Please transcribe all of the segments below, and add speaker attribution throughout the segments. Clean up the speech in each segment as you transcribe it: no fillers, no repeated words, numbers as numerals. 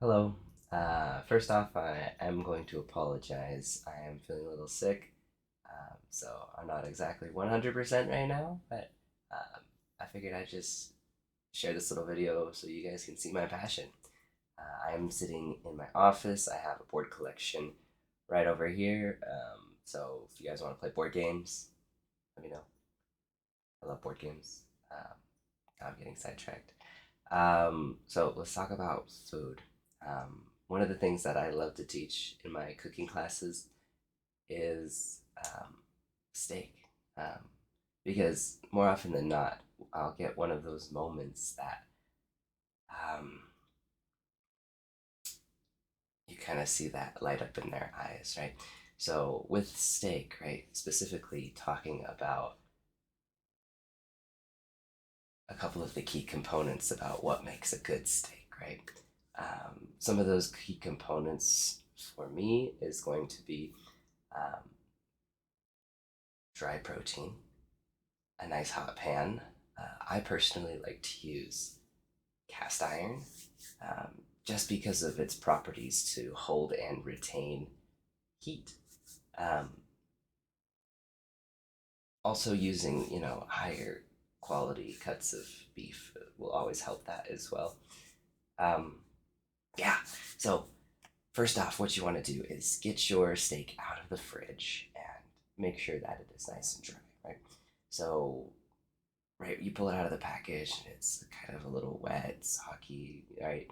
Speaker 1: Hello. First off, I am going to apologize. I am feeling a little sick, so I'm not exactly 100% right now, but I figured I'd just share this little video so you guys can see my passion. I am sitting in my office. I have a board collection right over here. So if you guys want to play board games, let me know. I love board games. I'm getting sidetracked. So let's talk about food. One of the things that I love to teach in my cooking classes is steak. Um, because more often than not, I'll get one of those moments that um, you kind of see that light up in their eyes, right? So with steak, right, specifically talking about a couple of the key components about what makes a good steak, right? Some of those key components for me is going to be um, dry protein, a nice hot pan. I personally like to use cast iron just because of its properties to hold and retain heat. Um, Also, using higher quality cuts of beef will always help that as well. Um, yeah. So first off, what you want to do is get your steak out of the fridge and make sure that it is nice and dry, right? So, right, you pull it out of the package and it's kind of a little wet, soggy, right?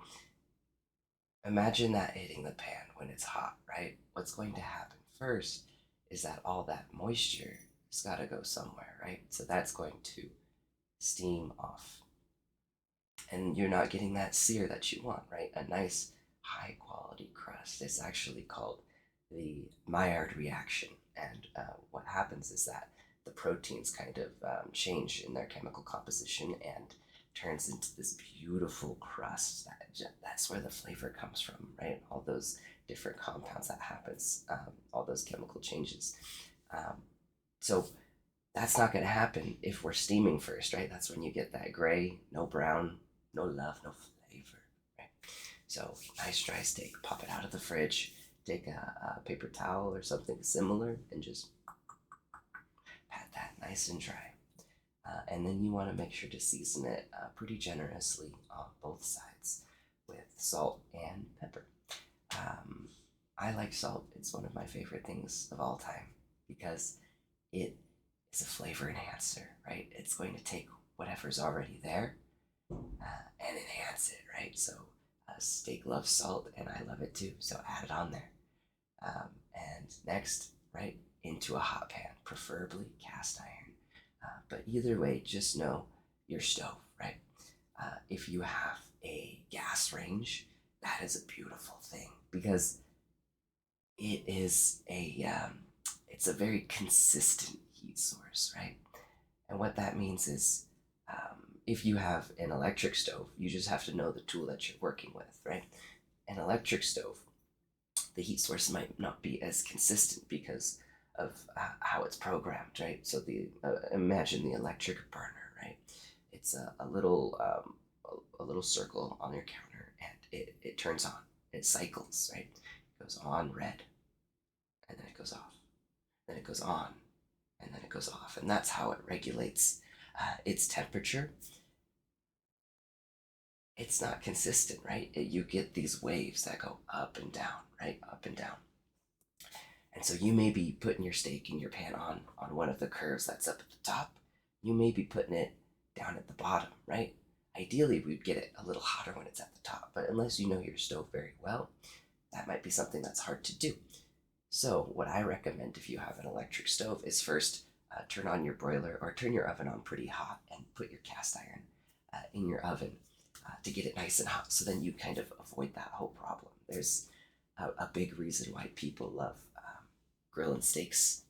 Speaker 1: Imagine that hitting the pan when it's hot, right? What's going to happen first is that all that moisture has got to go somewhere, right? So that's going to steam off. And you're not getting that sear that you want, right? A nice high quality crust. It's actually called the Maillard reaction. And what happens is that the proteins kind of change in their chemical composition and turns into this beautiful crust. That's where the flavor comes from, right? All those different compounds that happens, all those chemical changes. Um, so that's not going to happen if we're steaming first, right? That's when you get that gray, no brown, no love, no flavor, right? So, nice dry steak, pop it out of the fridge, take a paper towel or something similar, and just pat that nice and dry. And then you want to make sure to season it pretty generously on both sides with salt and pepper. Um, I like salt, it's one of my favorite things of all time because it is a flavor enhancer, right? It's going to take whatever's already there and enhance it, right? So steak loves salt, and I love it too. So add it on there. And next, right, into a hot pan, preferably cast iron. But either way, just know your stove, right? If you have a gas range, that is a beautiful thing because it is it's a very consistent heat source, right? And what that means is if you have an electric stove, you just have to know the tool that you're working with, right? An electric stove, the heat source might not be as consistent because of how it's programmed, right? So the imagine the electric burner, right? It's a little circle on your counter, and it turns on. It cycles, right? It goes on red, and then it goes off. Then it goes on, and then it goes off, and that's how it regulates its temperature. It's not consistent, right? You get these waves that go up and down, right? Up and down. And so you may be putting your steak in your pan on one of the curves that's up at the top. You may be putting it down at the bottom, right? Ideally, we'd get it a little hotter when it's at the top, but unless you know your stove very well, that might be something that's hard to do. So, what I recommend if you have an electric stove is first turn on your broiler or turn your oven on pretty hot and put your cast iron in your oven to get it nice and hot. So then you kind of avoid that whole problem. There's a big reason why people love grilling steaks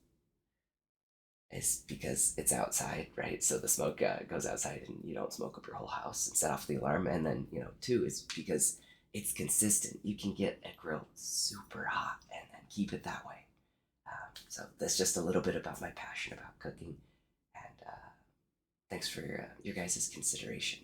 Speaker 1: is because it's outside, right? So the smoke goes outside and you don't smoke up your whole house and set off the alarm. And then, two is because it's consistent. You can get a grill super hot and keep it that way. So that's just a little bit about my passion about cooking. And thanks for your guys' consideration.